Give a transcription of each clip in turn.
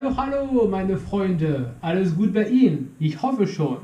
Hallo meine Freunde, alles gut bei Ihnen? Ich hoffe schon.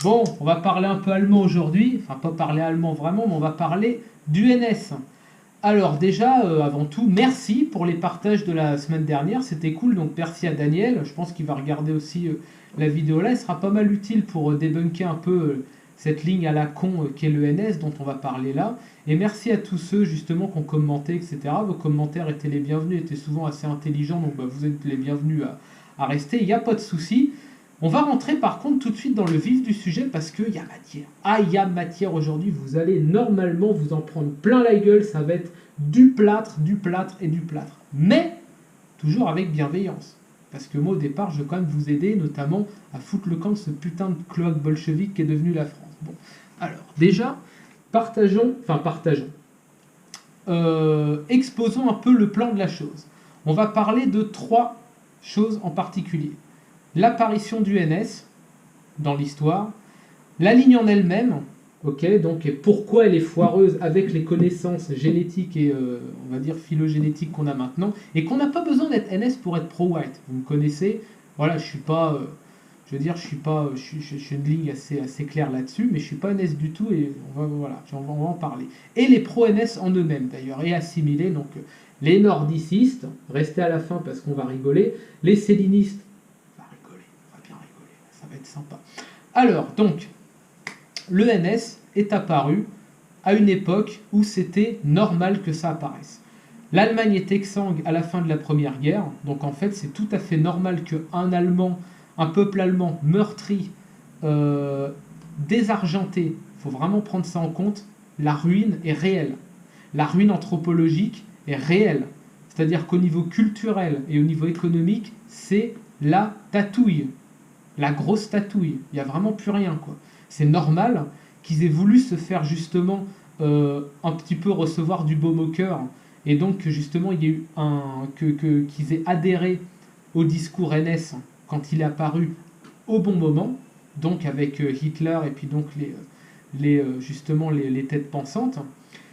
Bon, on va parler un peu allemand aujourd'hui, enfin pas parler allemand vraiment, mais on va parler du NS. Alors déjà, avant tout, merci pour les partages de la semaine dernière, c'était cool, donc merci à Daniel, je pense qu'il va regarder aussi la vidéo là, elle sera pas mal utile pour débunker un peu cette ligne à la con qu'est le NS dont on va parler là. Et merci à tous ceux justement qui ont commenté, etc. Vos commentaires étaient les bienvenus, étaient souvent assez intelligents, donc vous êtes les bienvenus à rester, il n'y a pas de souci. On va rentrer par contre tout de suite dans le vif du sujet parce qu'il y a matière. Ah, il y a matière aujourd'hui, vous allez normalement vous en prendre plein la gueule, ça va être du plâtre et du plâtre. Mais toujours avec bienveillance. Parce que moi au départ je veux quand même vous aider, notamment à foutre le camp de ce putain de cloaque bolchevique qui est devenu la France. Bon, alors déjà, partageons, exposons un peu le plan de la chose. On va parler de trois choses en particulier. L'apparition du NS dans l'histoire, la ligne en elle-même, ok, donc et pourquoi elle est foireuse avec les connaissances génétiques et on va dire phylogénétiques qu'on a maintenant, et qu'on n'a pas besoin d'être NS pour être pro-white. Vous me connaissez, voilà, je suis pas, je veux dire, je suis une ligne assez claire là-dessus, mais je suis pas NS du tout et voilà, on va en parler. Et les pro-NS en eux-mêmes d'ailleurs, et assimilés, donc les nordicistes, restez à la fin parce qu'on va rigoler, les sélinistes, on va bien rigoler, ça va être sympa. Alors, donc, le NS est apparu à une époque où c'était normal que ça apparaisse. L'Allemagne est exsangue à la fin de la Première Guerre, donc en fait c'est tout à fait normal qu'un Allemand, un peuple allemand meurtri, désargenté, il faut vraiment prendre ça en compte, la ruine est réelle. La ruine anthropologique est réelle. C'est-à-dire qu'au niveau culturel et au niveau économique, c'est la tatouille. La grosse tatouille. Il n'y a vraiment plus rien, quoi. C'est normal qu'ils aient voulu se faire justement un petit peu recevoir du baume au cœur et donc que justement il y ait eu qu'ils aient adhéré au discours NS quand il est apparu au bon moment, donc avec Hitler et puis donc justement les têtes pensantes.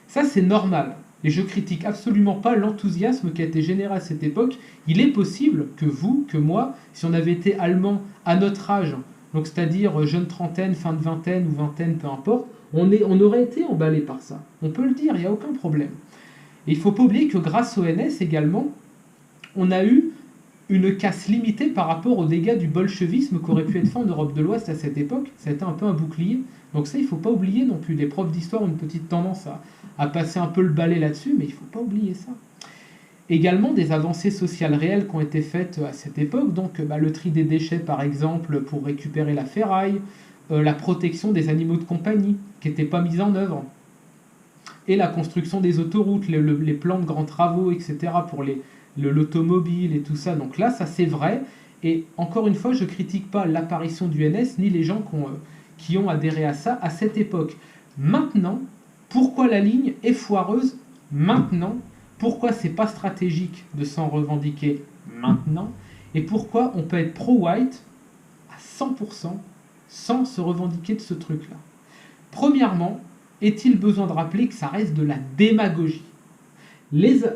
Ça c'est normal et je critique absolument pas l'enthousiasme qui a été généré à cette époque. Il est possible que vous, que moi, si on avait été allemand à notre âge, donc c'est-à-dire jeune trentaine, fin de vingtaine ou vingtaine, peu importe, on aurait été emballé par ça. On peut le dire, il n'y a aucun problème. Et il ne faut pas oublier que grâce au NS également, on a eu une casse limitée par rapport aux dégâts du bolchevisme qui aurait pu être fait en Europe de l'Ouest à cette époque. Ça a été un peu un bouclier. Donc ça, il ne faut pas oublier non plus. Les profs d'histoire ont une petite tendance à passer un peu le balai là-dessus, mais il ne faut pas oublier ça. Également des avancées sociales réelles qui ont été faites à cette époque, donc le tri des déchets par exemple pour récupérer la ferraille, la protection des animaux de compagnie qui n'étaient pas mise en œuvre, et la construction des autoroutes, les plans de grands travaux, etc. pour l'automobile et tout ça. Donc là, ça c'est vrai, et encore une fois, je ne critique pas l'apparition du NS, ni les gens qui ont adhéré à ça à cette époque. Maintenant, pourquoi la ligne est foireuse maintenant? Pourquoi c'est pas stratégique de s'en revendiquer maintenant? Et pourquoi on peut être pro-white à 100% sans se revendiquer de ce truc-là? Premièrement, est-il besoin de rappeler que ça reste de la démagogie?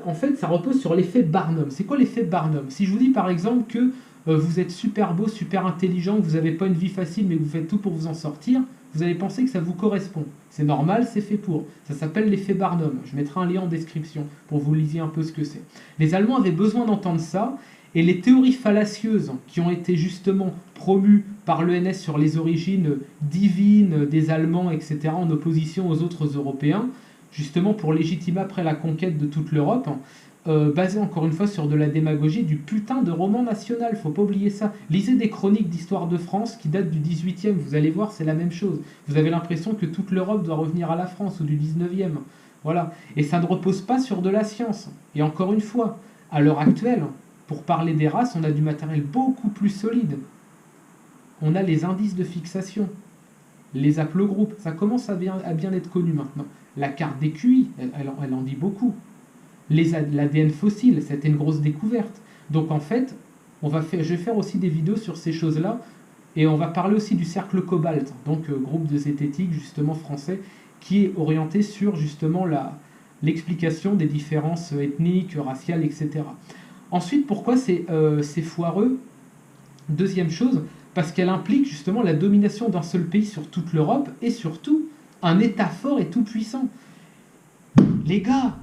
En fait, ça repose sur l'effet Barnum. C'est quoi l'effet Barnum? Si je vous dis par exemple que vous êtes super beau, super intelligent, que vous n'avez pas une vie facile, mais que vous faites tout pour vous en sortir, vous allez penser que ça vous correspond. C'est normal, c'est fait pour. Ça s'appelle l'effet Barnum. Je mettrai un lien en description pour que vous lisiez un peu ce que c'est. Les Allemands avaient besoin d'entendre ça, et les théories fallacieuses qui ont été justement promues par l'ENS sur les origines divines des Allemands, etc., en opposition aux autres Européens, justement pour légitimer après la conquête de toute l'Europe, basé encore une fois sur de la démagogie, du putain de roman national, faut pas oublier ça. Lisez des chroniques d'histoire de France qui datent du 18e, vous allez voir, c'est la même chose. Vous avez l'impression que toute l'Europe doit revenir à la France, ou du 19e. Voilà. Et ça ne repose pas sur de la science. Et encore une fois, à l'heure actuelle, pour parler des races, on a du matériel beaucoup plus solide. On a les indices de fixation, les haplogroupes, ça commence à bien être connu maintenant. La carte des QI, elle en dit beaucoup. L'ADN fossile, c'était une grosse découverte. Donc en fait, je vais faire aussi des vidéos sur ces choses-là, et on va parler aussi du cercle cobalt, donc groupe de zététique justement français, qui est orienté sur justement l'explication des différences ethniques, raciales, etc. Ensuite, pourquoi c'est foireux? Deuxième chose, parce qu'elle implique justement la domination d'un seul pays sur toute l'Europe et surtout un État fort et tout puissant. Les gars,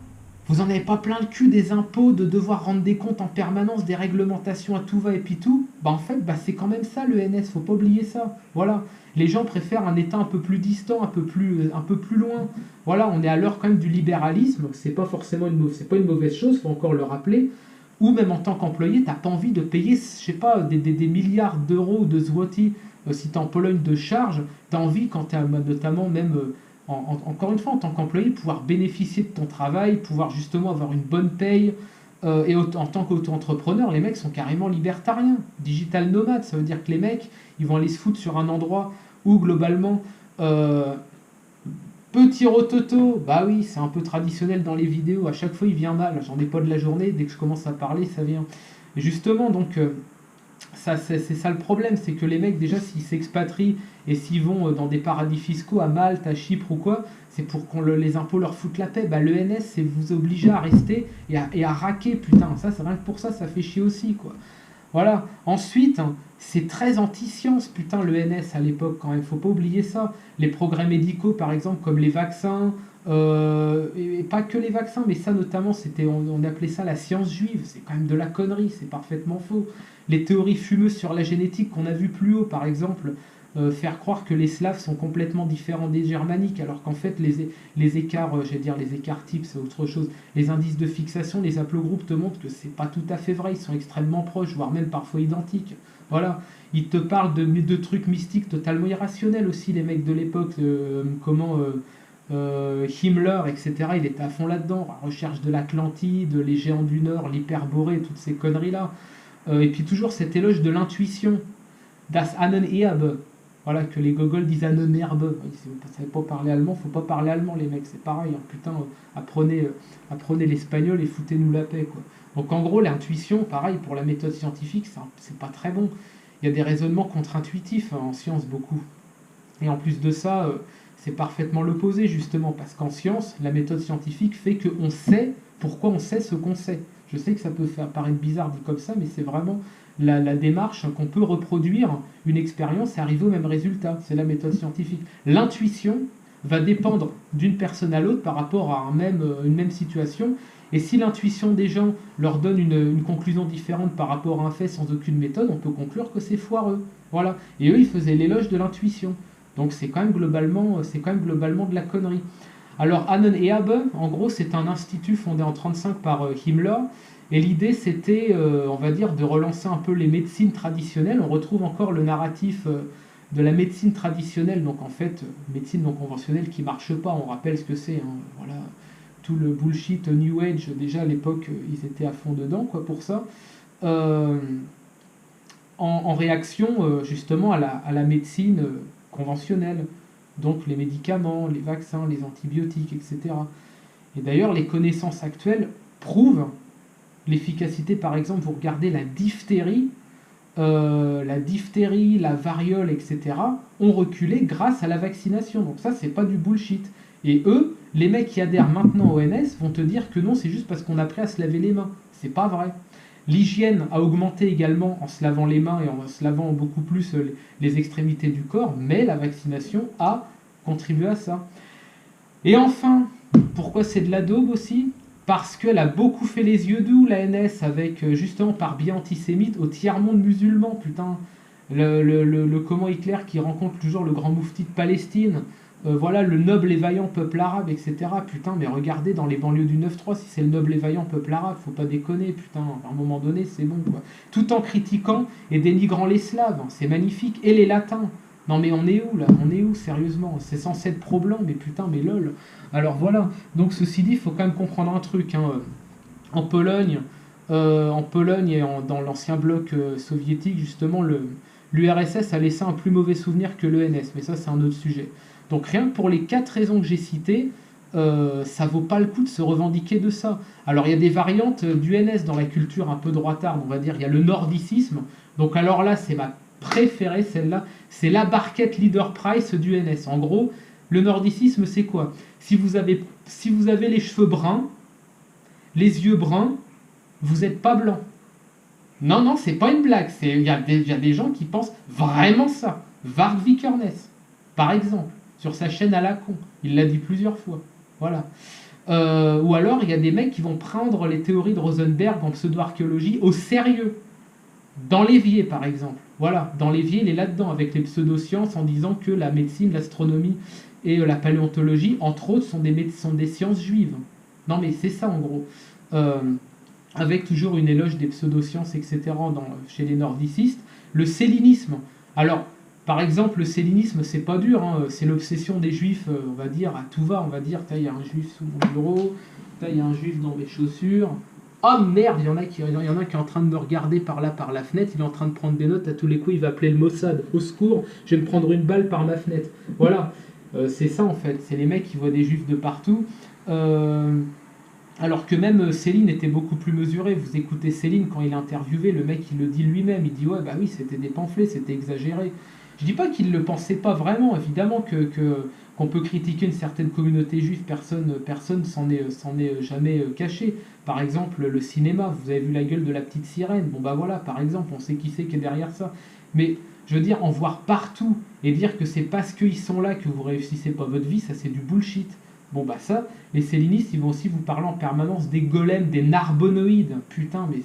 vous en avez pas plein le cul des impôts, de devoir rendre des comptes en permanence, des réglementations à tout va et puis tout. Bah en fait, bah c'est quand même ça le NS, faut pas oublier ça. Voilà. Les gens préfèrent un État un peu plus distant, un peu plus loin. Voilà, on est à l'heure quand même du libéralisme, c'est pas forcément c'est pas une mauvaise chose, faut encore le rappeler. Ou même en tant qu'employé, t'as pas envie de payer, je sais pas, des milliards d'euros ou de zloty si t'es en Pologne de charges. T'as envie, quand t'es notamment même encore une fois, en tant qu'employé, pouvoir bénéficier de ton travail, pouvoir justement avoir une bonne paye. Et en tant qu'auto-entrepreneur, les mecs sont carrément libertariens. Digital nomades, ça veut dire que les mecs, ils vont aller se foutre sur un endroit où globalement, petit rototo, bah oui, c'est un peu traditionnel dans les vidéos, à chaque fois il vient mal, j'en ai pas de la journée, dès que je commence à parler, ça vient. Et justement, donc, ça, c'est ça le problème, c'est que les mecs, déjà, s'ils s'expatrient et s'ils vont dans des paradis fiscaux, à Malte, à Chypre ou quoi, c'est pour qu'on les impôts leur foutent la paix. Bah, le NS, c'est vous obliger à rester et à raquer, putain. Ça, c'est rien que pour ça, ça fait chier aussi, quoi. Voilà. Ensuite, hein, c'est très anti-science, putain, le NS à l'époque, quand même. Faut pas oublier ça. Les progrès médicaux, par exemple, comme les vaccins, et pas que les vaccins, mais ça notamment, on appelait ça la science juive. C'est quand même de la connerie, c'est parfaitement faux. Les théories fumeuses sur la génétique qu'on a vu plus haut, par exemple, faire croire que les Slaves sont complètement différents des Germaniques, alors qu'en fait les écarts, j'allais dire les écarts types, c'est autre chose. Les indices de fixation, les haplogroupes te montrent que c'est pas tout à fait vrai, ils sont extrêmement proches, voire même parfois identiques. Voilà, ils te parlent de trucs mystiques totalement irrationnels aussi, les mecs de l'époque, Himmler, etc. Il était à fond là-dedans, la recherche de l'Atlantide, les géants du Nord, l'hyperborée, toutes ces conneries-là. Et puis toujours cet éloge de l'intuition, das Annenerbe, voilà, que les gogols disent Annenerbe. Si vous ne savez pas parler allemand, faut pas parler allemand, les mecs, c'est pareil, hein. Putain, apprenez l'espagnol et foutez-nous la paix, quoi. Donc en gros, l'intuition, pareil, pour la méthode scientifique, c'est pas très bon. Il y a des raisonnements contre-intuitifs, hein, en science, beaucoup. Et en plus de ça, c'est parfaitement l'opposé, justement, parce qu'en science, la méthode scientifique fait qu'on sait pourquoi on sait ce qu'on sait. Je sais que ça peut faire paraître bizarre dit comme ça, mais c'est vraiment la démarche qu'on peut reproduire une expérience et arriver au même résultat. C'est la méthode scientifique. L'intuition va dépendre d'une personne à l'autre par rapport à une même situation. Et si l'intuition des gens leur donne une conclusion différente par rapport à un fait sans aucune méthode, on peut conclure que c'est foireux. Voilà. Et eux, ils faisaient l'éloge de l'intuition. Donc c'est quand même globalement de la connerie. Alors Annenerbe, en gros, c'est un institut fondé en 1935 par Himmler. Et l'idée, c'était, on va dire, de relancer un peu les médecines traditionnelles. On retrouve encore le narratif de la médecine traditionnelle, donc en fait, médecine non conventionnelle qui marche pas. On rappelle ce que c'est, hein. Voilà, tout le bullshit New Age, déjà à l'époque, ils étaient à fond dedans, quoi, pour ça. En réaction, justement, à la médecine conventionnelle. Donc les médicaments, les vaccins, les antibiotiques, etc. Et d'ailleurs, les connaissances actuelles prouvent l'efficacité. Par exemple, vous regardez la diphtérie, la variole, etc., ont reculé grâce à la vaccination. Donc ça, c'est pas du bullshit. Et eux, les mecs qui adhèrent maintenant au NS, vont te dire que non, c'est juste parce qu'on a appris à se laver les mains. C'est pas vrai. L'hygiène a augmenté également en se lavant les mains et en se lavant beaucoup plus les extrémités du corps, mais la vaccination a contribué à ça. Et enfin, pourquoi c'est de la daube aussi? Parce qu'elle a beaucoup fait les yeux doux, la NS, avec justement par biais antisémite au tiers-monde musulman, putain. Le comment Hitler qui rencontre toujours le grand moufti de Palestine, voilà, le noble et vaillant peuple arabe, etc. Putain, mais regardez dans les banlieues du 9-3 si c'est le noble et vaillant peuple arabe, faut pas déconner, putain, à un moment donné, c'est bon, quoi. Tout en critiquant et dénigrant les Slaves, c'est magnifique, et les Latins. Non mais on est où là? On est où sérieusement? C'est censé être pro-blanc, mais putain, mais lol. Alors voilà, donc ceci dit, il faut quand même comprendre un truc, hein. En Pologne et dans l'ancien bloc soviétique, justement, l'URSS a laissé un plus mauvais souvenir que l'ENS, mais ça c'est un autre sujet. Donc rien que pour les 4 raisons que j'ai citées, ça vaut pas le coup de se revendiquer de ça. Alors il y a des variantes du NS dans la culture un peu droitarde, on va dire. Il y a le nordicisme. Donc alors là, c'est ma préférée, celle-là. C'est la barquette Leader Price du NS. En gros, le nordicisme, c'est quoi? Si vous avez les cheveux bruns, les yeux bruns, vous n'êtes pas blanc. Non, non, c'est pas une blague. Il y a des gens qui pensent vraiment ça. Varg Vikernes, par exemple, sur sa chaîne à la con. Il l'a dit plusieurs fois. Voilà. Ou alors, il y a des mecs qui vont prendre les théories de Rosenberg en pseudo-archéologie au sérieux. Dans l'évier, par exemple. Voilà, dans l'évier, il est là-dedans, avec les pseudosciences, en disant que la médecine, l'astronomie et la paléontologie, entre autres, sont des sciences juives. Non, mais c'est ça, en gros. Euh, Avec toujours une éloge des pseudosciences, etc., chez les nordicistes. Le sélinisme. Alors, par exemple, le sélinisme, c'est pas dur, hein, c'est l'obsession des juifs, on va dire, à tout va, on va dire, il y a un juif sous mon bureau, il y a un juif dans mes chaussures. Oh merde, il y en a qui est en train de me regarder par là, par la fenêtre, il est en train de prendre des notes, à tous les coups, il va appeler le Mossad, au secours, je vais me prendre une balle par ma fenêtre. Voilà, c'est ça en fait, c'est les mecs qui voient des juifs de partout. Euh, alors que même Céline était beaucoup plus mesuré. Vous écoutez Céline quand il est interviewé, le mec il le dit lui-même, il dit ouais bah oui c'était des pamphlets, c'était exagéré. Je dis pas qu'il ne le pensait pas vraiment, évidemment qu'on peut critiquer une certaine communauté juive, personne s'en est jamais caché. Par exemple le cinéma, vous avez vu la gueule de la petite sirène, bon bah voilà par exemple, on sait qui c'est qui est derrière ça. Mais je veux dire, en voir partout et dire que c'est parce qu'ils sont là que vous réussissez pas votre vie, ça c'est du bullshit. Bon bah ça, les sélinistes, ils vont aussi vous parler en permanence des golems, des narbonoïdes. Putain, mais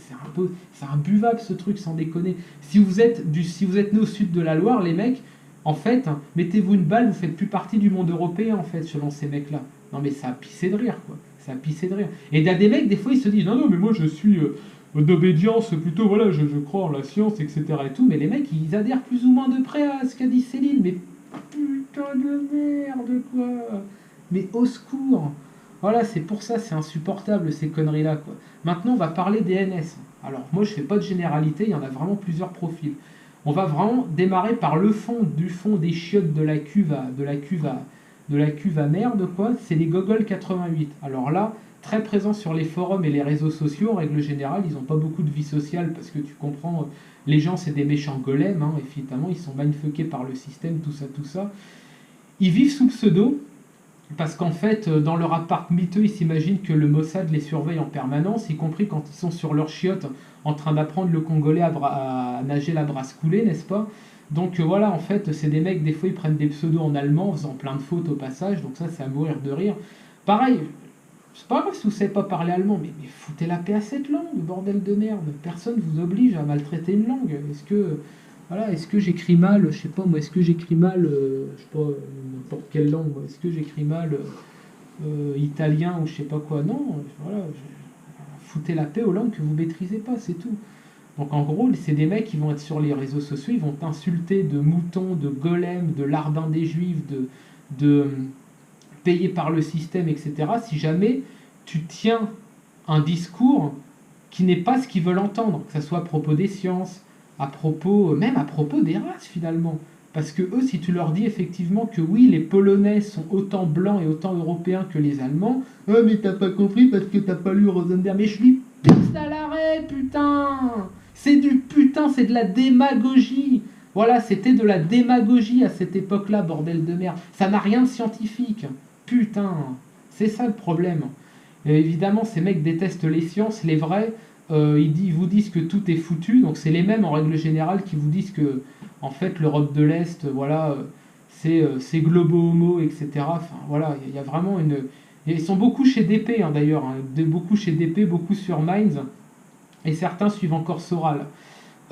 c'est imbuvable ce truc, sans déconner. Si vous êtes né au sud de la Loire, les mecs, en fait, mettez-vous une balle, vous faites plus partie du monde européen, en fait, selon ces mecs-là. Non mais ça a pissé de rire, quoi. Ça a pissé de rire. Et il y a des mecs, des fois, ils se disent, non, non, mais moi je suis d'obédience, plutôt, voilà, je crois en la science, etc. et tout. Mais les mecs, ils adhèrent plus ou moins de près à ce qu'a dit Céline. Mais putain de merde, quoi. Mais au secours. Voilà, c'est pour ça, c'est insupportable ces conneries-là, quoi. Maintenant, on va parler des NS. Alors, moi, je fais pas de généralité, il y en a vraiment plusieurs profils. On va vraiment démarrer par le fond du fond des chiottes de la cuve de la cuve à merde, quoi. C'est les Gogol 88. Alors là, très présents sur les forums et les réseaux sociaux, en règle générale, ils n'ont pas beaucoup de vie sociale parce que tu comprends, les gens, c'est des méchants golems, hein, évidemment, ils sont mindfuckés par le système, tout ça, tout ça. Ils vivent sous pseudo, parce qu'en fait, dans leur appart miteux, ils s'imaginent que le Mossad les surveille en permanence, y compris quand ils sont sur leur chiotte en train d'apprendre le congolais à nager la brasse coulée, n'est-ce pas? Donc voilà, en fait, c'est des mecs, des fois, ils prennent des pseudos en allemand en faisant plein de fautes au passage, donc ça, c'est à mourir de rire. Pareil, c'est pas grave si vous savez pas parler allemand, mais foutez la paix à cette langue, bordel de merde. Personne vous oblige à maltraiter une langue. Est-ce que j'écris mal, je sais pas moi, est-ce que j'écris mal, je sais pas, n'importe quelle langue, moi, est-ce que j'écris mal italien ou je sais pas quoi? Non, voilà, foutez la paix aux langues que vous maîtrisez pas, c'est tout. Donc en gros, c'est des mecs qui vont être sur les réseaux sociaux, ils vont t'insulter de moutons, de golems, de larbin des juifs, de payés par le système, etc. Si jamais tu tiens un discours qui n'est pas ce qu'ils veulent entendre, que ce soit à propos des sciences, même à propos des races finalement. Parce que eux, si tu leur dis effectivement que oui, les Polonais sont autant blancs et autant européens que les Allemands, mais t'as pas compris parce que t'as pas lu Rosenberg. Mais je lui pisse à l'arrêt, putain. C'est du putain, c'est de la démagogie. Voilà, c'était de la démagogie à cette époque-là, bordel de merde. Ça n'a rien de scientifique. Putain, c'est ça le problème. Et évidemment, ces mecs détestent les sciences, les vrais. Ils vous disent que tout est foutu. Donc c'est les mêmes en règle générale qui vous disent que en fait l'Europe de l'Est, voilà, c'est globo-homo, etc. Enfin voilà, il y a vraiment une. Ils sont beaucoup chez DP hein, d'ailleurs, hein, beaucoup chez DP, beaucoup sur Minds, et certains suivent encore Soral.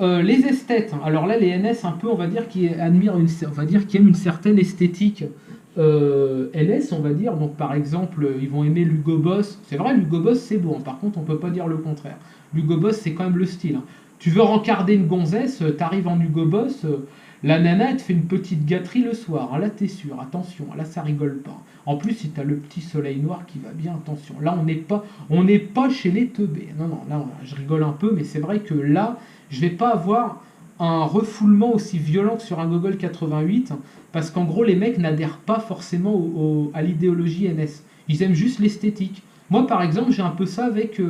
Les esthètes, alors là les NS un peu on va dire qui admirent on va dire qui aiment une certaine esthétique NS on va dire, donc par exemple ils vont aimer l'Hugo Boss, c'est vrai l'Hugo Boss c'est beau, hein. Par contre on peut pas dire le contraire, l'Hugo Boss c'est quand même le style, hein. Tu veux rencarder une gonzesse, t'arrives en Hugo Boss, la nana elle te fait une petite gâterie le soir, hein. Là t'es sûr, attention, là ça rigole pas. En plus si t'as le petit soleil noir qui va bien, attention, là on n'est pas chez les teubés, non non, là je rigole un peu mais c'est vrai que là je vais pas avoir un refoulement aussi violent que sur un Gogol 88, parce qu'en gros les mecs n'adhèrent pas forcément à l'idéologie NS. Ils aiment juste l'esthétique. Moi par exemple j'ai un peu ça avec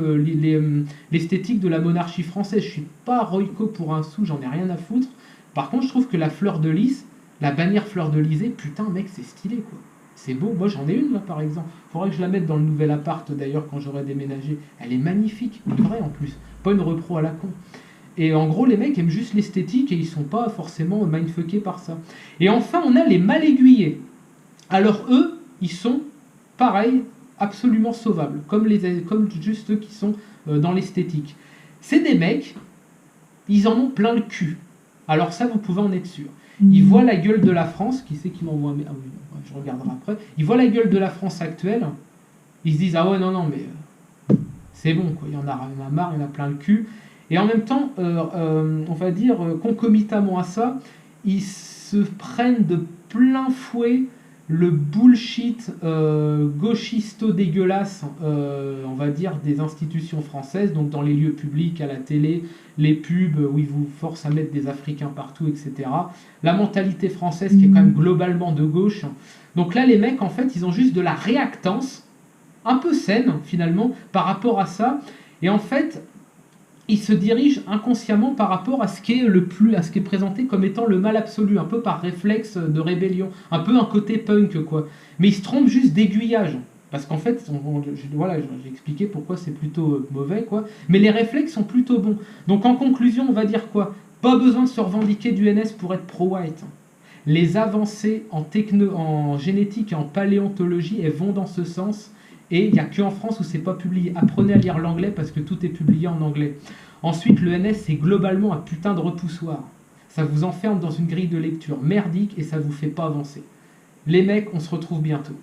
l'esthétique de la monarchie française. Je suis pas Royco pour un sou, j'en ai rien à foutre. Par contre je trouve que la fleur de lys, la bannière fleur de lysée, putain mec c'est stylé quoi. C'est beau, moi j'en ai une là par exemple. Faudrait que je la mette dans le nouvel appart d'ailleurs quand j'aurai déménagé. Elle est magnifique, une vraie en plus. Pas une repro à la con. Et en gros, les mecs aiment juste l'esthétique et ils sont pas forcément mindfuckés par ça. Et enfin, on a les mal aiguillés. Alors eux, ils sont pareil, absolument sauvables, comme juste ceux qui sont dans l'esthétique. C'est des mecs, ils en ont plein le cul. Alors ça, vous pouvez en être sûr. Ils voient la gueule de la France, qui c'est qui m'envoie un... Ah oui, je regarderai après. Ils voient la gueule de la France actuelle, ils se disent, ah ouais, non, mais c'est bon, quoi. Il y en a marre, il y en a plein le cul. Et en même temps, on va dire, concomitamment à ça, ils se prennent de plein fouet le bullshit gauchisto dégueulasse, on va dire, des institutions françaises, donc dans les lieux publics, à la télé, les pubs où ils vous forcent à mettre des Africains partout, etc. La mentalité française qui est quand même globalement de gauche. Donc là, les mecs, en fait, ils ont juste de la réactance, un peu saine, finalement, par rapport à ça. Et en fait, ils se dirigent inconsciemment par rapport à ce qui est présenté comme étant le mal absolu, un peu par réflexe de rébellion, un peu un côté punk, quoi. Mais ils se trompent juste d'aiguillage. Parce qu'en fait, voilà, j'ai expliqué pourquoi c'est plutôt mauvais, quoi. Mais les réflexes sont plutôt bons. Donc en conclusion, on va dire quoi? Pas besoin de se revendiquer du NS pour être pro-white. Les avancées en génétique et en paléontologie, elles vont dans ce sens. Et il n'y a qu'en France où c'est pas publié. Apprenez à lire l'anglais parce que tout est publié en anglais. Ensuite, le NS, c'est globalement un putain de repoussoir. Ça vous enferme dans une grille de lecture merdique et ça vous fait pas avancer. Les mecs, on se retrouve bientôt.